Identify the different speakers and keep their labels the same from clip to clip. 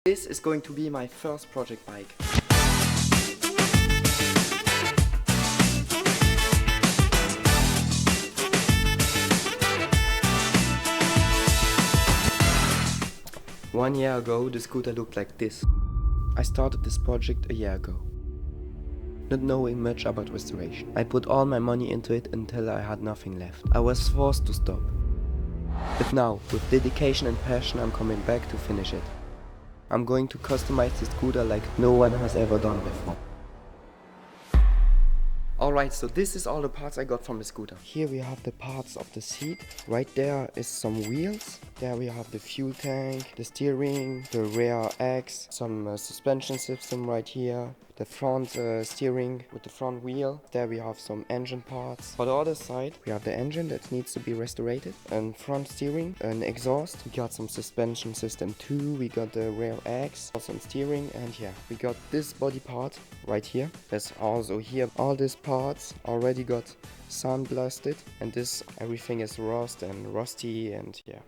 Speaker 1: This is going to be my first project bike. One year ago, the scooter looked like this. I started this project a year ago, not knowing much about restoration. I put all my money into it until I had nothing left. I was forced to stop. But now, with dedication and passion, I'm coming back to finish it. I'm going to customize the scooter like no one has ever done before. Alright, so this is all the parts I got from the scooter. Here we have the parts of the seat. Right there is some wheels. There we have the fuel tank, the steering, the rear axle, some suspension system right here. The front steering with the front wheel. There we have some engine parts. For the other side, we have the engine that needs to be restored. And front steering, an exhaust. We got some suspension system too. We got the rear axle, some steering, and yeah, we got this body part right here. That's also here. All these parts already got sandblasted, and this everything is rust and rusty, and yeah.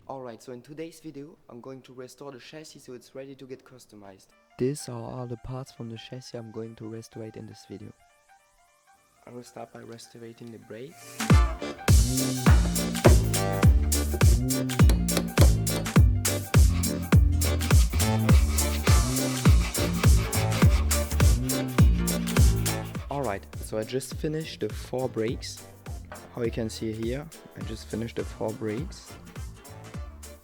Speaker 1: Alright, so in today's video I'm going to restore the chassis so it's ready to get customized. These are all the parts from the chassis I'm going to restore in this video. I will start by restoring the brakes. Alright, so I just finished the 4 brakes. How you can see here, I just finished the 4 brakes.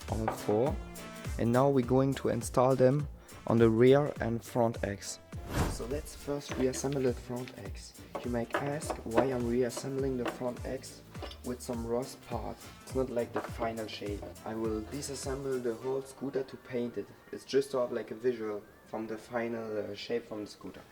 Speaker 1: All 4, and now we're going to install them on the rear and front axle. So let's first reassemble the front axle. You might ask why I'm reassembling the front axle with some rust parts. It's not like the final shape. I will disassemble the whole scooter to paint it. It's just to have like a visual from the final shape from the scooter.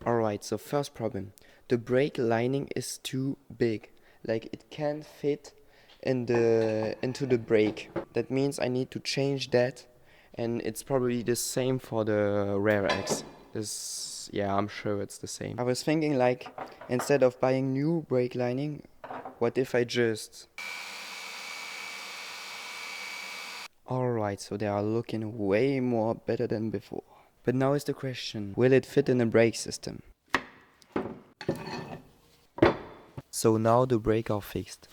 Speaker 1: Alright, so first problem. The brake lining is too big. Like it can't fit into the brake. That means I need to change that, and it's probably the same for the rear axle. Yeah, I'm sure it's the same. I was thinking like, instead of buying new brake lining, what if I just... Alright, so they are looking way more better than before. But now is the question, will it fit in a brake system? So now the brakes are fixed.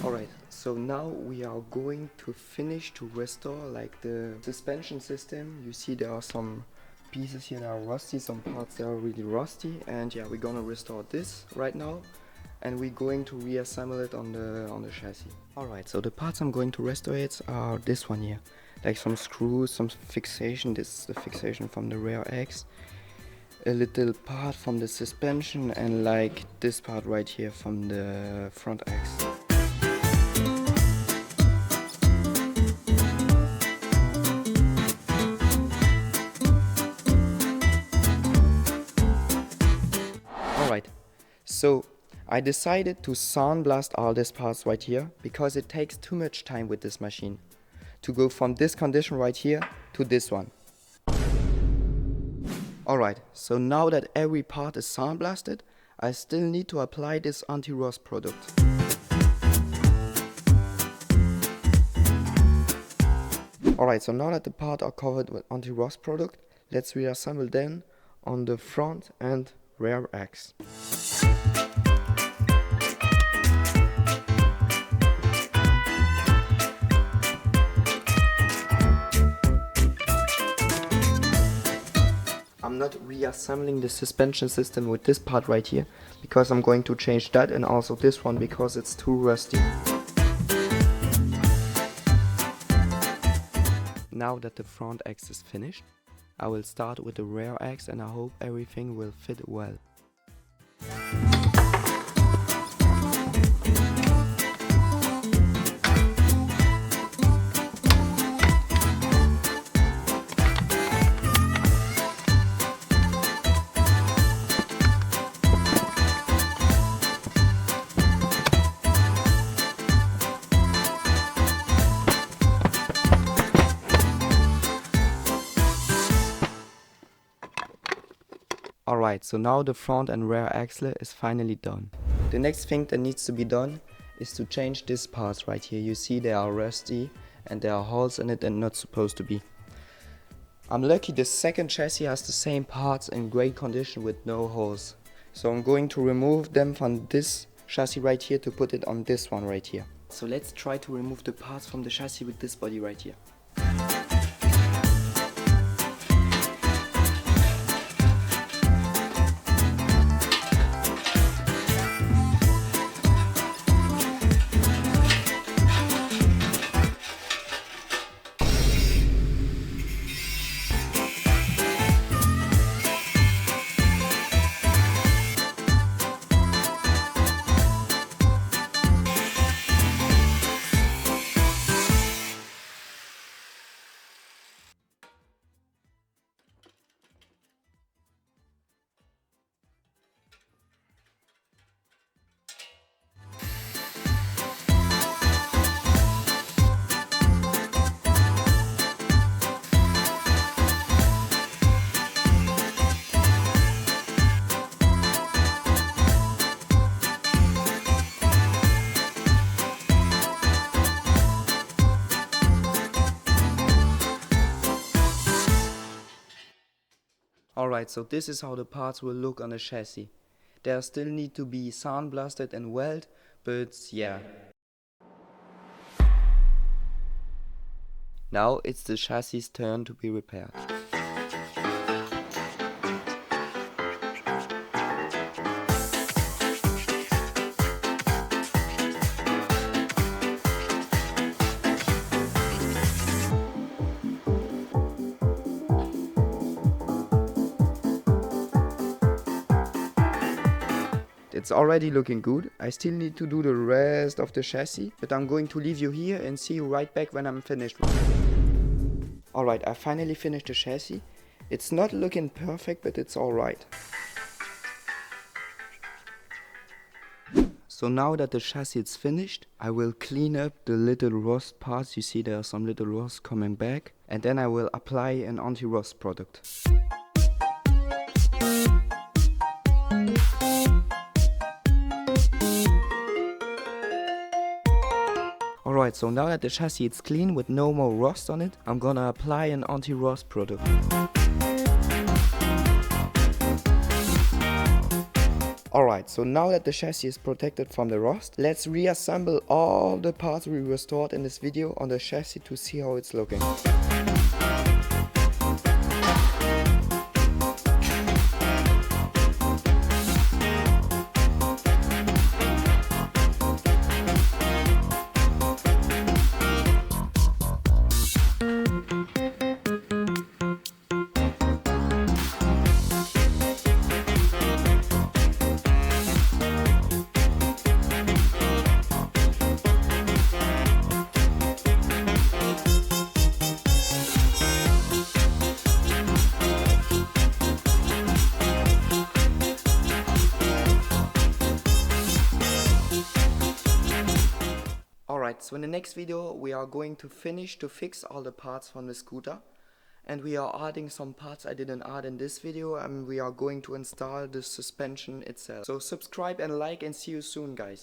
Speaker 1: Alright, so now we are going to finish to restore like the suspension system. You see there are some pieces here that are rusty, some parts that are really rusty, and yeah, we're gonna restore this right now, and we're going to reassemble it on the chassis. Alright, so the parts I'm going to restore it are this one here. Like some screws, some fixation. This is the fixation from the rear axle, a little part from the suspension, and like this part right here from the front axle. Alright, so I decided to sandblast all these parts right here because it takes too much time with this machine to go from this condition right here to this one. Alright, so now that every part is sandblasted, I still need to apply this anti-rust product. Alright, so now that the parts are covered with anti-rust product, let's reassemble them on the front and rear axle. I'm not reassembling the suspension system with this part right here because I'm going to change that, and also this one because it's too rusty. Now that the front axle is finished, I will start with the rear axle, and I hope everything will fit well. Alright, so now the front and rear axle is finally done. The next thing that needs to be done is to change these parts right here. You see they are rusty and there are holes in it and not supposed to be. I'm lucky the second chassis has the same parts in great condition with no holes. So I'm going to remove them from this chassis right here to put it on this one right here. So let's try to remove the parts from the chassis with this body right here. Alright, so this is how the parts will look on the chassis. They still need to be sandblasted and welded, but yeah. Now it's the chassis' turn to be repaired. It's already looking good. I still need to do the rest of the chassis, but I'm going to leave you here and see you right back when I'm finished. Alright, I finally finished the chassis. It's not looking perfect, but it's alright. So now that the chassis is finished, I will clean up the little rust parts. You see there are some little rust coming back. And then I will apply an anti-rust product. Alright, so now that the chassis is clean with no more rust on it, I'm gonna apply an anti-rust product. Alright, so now that the chassis is protected from the rust, let's reassemble all the parts we restored in this video on the chassis to see how it's looking. Alright, so in the next video we are going to fix all the parts from the scooter, and we are adding some parts I didn't add in this video, and we are going to install the suspension itself. So subscribe and like, and see you soon, guys.